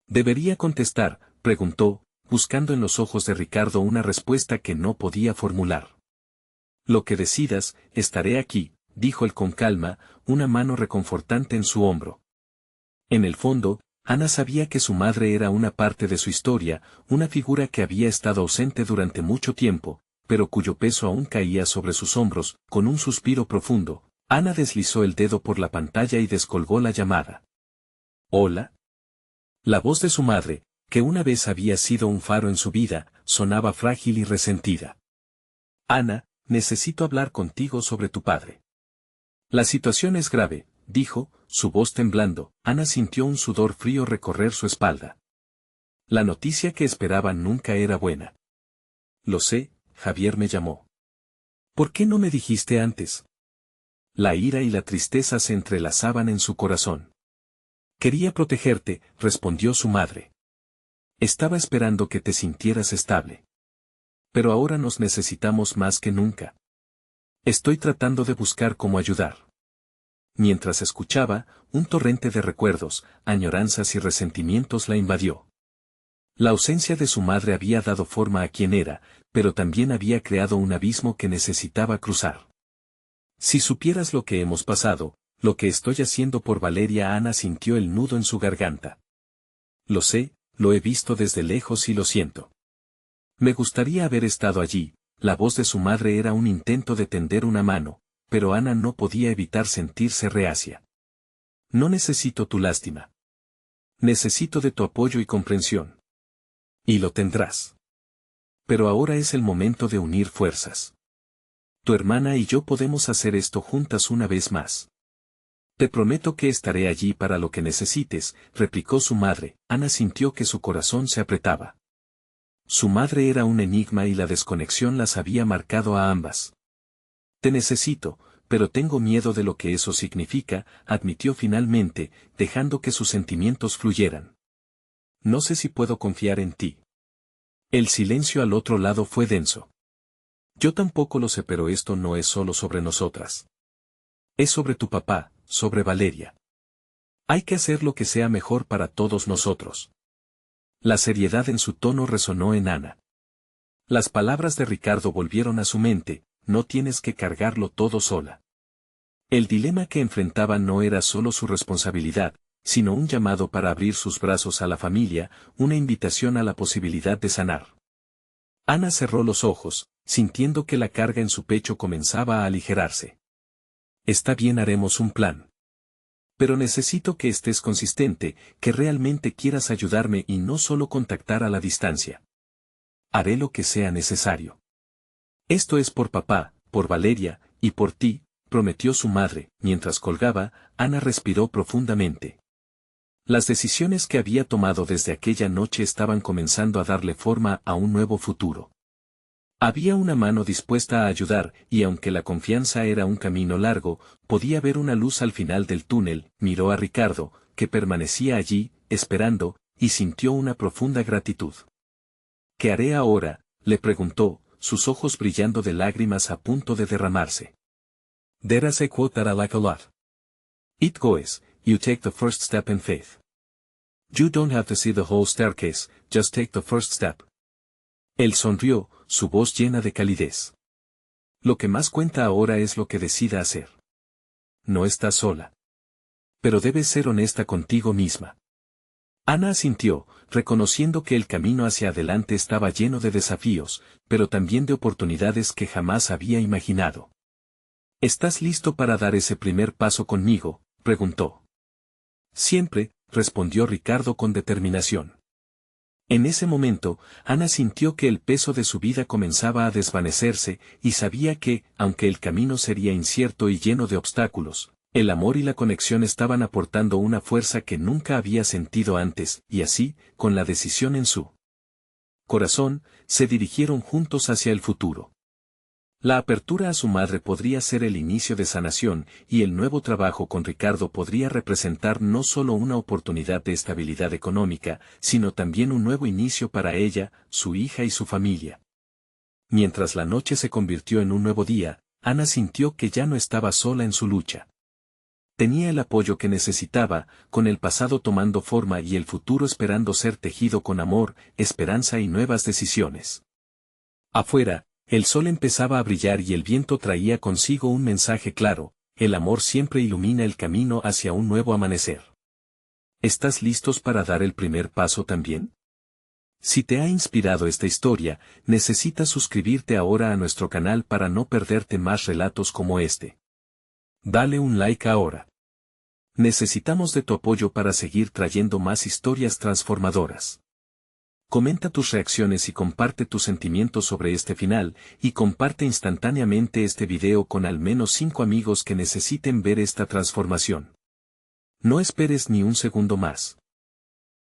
¿Debería contestar?, preguntó, buscando en los ojos de Ricardo una respuesta que no podía formular. Lo que decidas, estaré aquí, dijo él con calma, una mano reconfortante en su hombro. En el fondo, Ana sabía que su madre era una parte de su historia, una figura que había estado ausente durante mucho tiempo, pero cuyo peso aún caía sobre sus hombros. Con un suspiro profundo, Ana deslizó el dedo por la pantalla y descolgó la llamada. ¿Hola? La voz de su madre, que una vez había sido un faro en su vida, sonaba frágil y resentida. Ana, necesito hablar contigo sobre tu padre. La situación es grave, dijo, su voz temblando. Ana sintió un sudor frío recorrer su espalda. La noticia que esperaba nunca era buena. Lo sé, Javier me llamó. ¿Por qué no me dijiste antes? La ira y la tristeza se entrelazaban en su corazón. Quería protegerte, respondió su madre. Estaba esperando que te sintieras estable. Pero ahora nos necesitamos más que nunca. Estoy tratando de buscar cómo ayudar. Mientras escuchaba, un torrente de recuerdos, añoranzas y resentimientos la invadió. La ausencia de su madre había dado forma a quien era, pero también había creado un abismo que necesitaba cruzar. Si supieras lo que hemos pasado, lo que estoy haciendo por Valeria. Ana sintió el nudo en su garganta. Lo sé, lo he visto desde lejos y lo siento. Me gustaría haber estado allí. La voz de su madre era un intento de tender una mano, pero Ana no podía evitar sentirse reacia. No necesito tu lástima. Necesito de tu apoyo y comprensión. Y lo tendrás. Pero ahora es el momento de unir fuerzas. Tu hermana y yo podemos hacer esto juntas una vez más. Te prometo que estaré allí para lo que necesites, replicó su madre. Ana sintió que su corazón se apretaba. Su madre era un enigma y la desconexión las había marcado a ambas. Te necesito, pero tengo miedo de lo que eso significa, admitió finalmente, dejando que sus sentimientos fluyeran. No sé si puedo confiar en ti. El silencio al otro lado fue denso. Yo tampoco lo sé, pero esto no es solo sobre nosotras. Es sobre tu papá, sobre Valeria. Hay que hacer lo que sea mejor para todos nosotros. La seriedad en su tono resonó en Ana. Las palabras de Ricardo volvieron a su mente. No tienes que cargarlo todo sola. El dilema que enfrentaba no era solo su responsabilidad, sino un llamado para abrir sus brazos a la familia, una invitación a la posibilidad de sanar. Ana cerró los ojos, sintiendo que la carga en su pecho comenzaba a aligerarse. Está bien, haremos un plan. Pero necesito que estés consistente, que realmente quieras ayudarme y no solo contactar a la distancia. Haré lo que sea necesario. Esto es por papá, por Valeria, y por ti, prometió su madre. Mientras colgaba, Ana respiró profundamente. Las decisiones que había tomado desde aquella noche estaban comenzando a darle forma a un nuevo futuro. Había una mano dispuesta a ayudar, y aunque la confianza era un camino largo, podía ver una luz al final del túnel. Miró a Ricardo, que permanecía allí, esperando, y sintió una profunda gratitud. ¿Qué haré ahora?, le preguntó, sus ojos brillando de lágrimas a punto de derramarse. There's a quote that I like a lot. It goes, you take the first step in faith. You don't have to see the whole staircase, just take the first step. Él sonrió, su voz llena de calidez. Lo que más cuenta ahora es lo que decida hacer. No estás sola. Pero debes ser honesta contigo misma. Ana asintió, reconociendo que el camino hacia adelante estaba lleno de desafíos, pero también de oportunidades que jamás había imaginado. ¿Estás listo para dar ese primer paso conmigo?, preguntó. Siempre, respondió Ricardo con determinación. En ese momento, Ana sintió que el peso de su vida comenzaba a desvanecerse, y sabía que, aunque el camino sería incierto y lleno de obstáculos, el amor y la conexión estaban aportando una fuerza que nunca había sentido antes, y así, con la decisión en su corazón, se dirigieron juntos hacia el futuro. La apertura a su madre podría ser el inicio de sanación, y el nuevo trabajo con Ricardo podría representar no solo una oportunidad de estabilidad económica, sino también un nuevo inicio para ella, su hija y su familia. Mientras la noche se convirtió en un nuevo día, Ana sintió que ya no estaba sola en su lucha. Tenía el apoyo que necesitaba, con el pasado tomando forma y el futuro esperando ser tejido con amor, esperanza y nuevas decisiones. Afuera, el sol empezaba a brillar y el viento traía consigo un mensaje claro: el amor siempre ilumina el camino hacia un nuevo amanecer. ¿Estás listos para dar el primer paso también? Si te ha inspirado esta historia, necesitas suscribirte ahora a nuestro canal para no perderte más relatos como este. Dale un like ahora. Necesitamos de tu apoyo para seguir trayendo más historias transformadoras. Comenta tus reacciones y comparte tus sentimientos sobre este final, y comparte instantáneamente este video con al menos 5 amigos que necesiten ver esta transformación. No esperes ni un segundo más.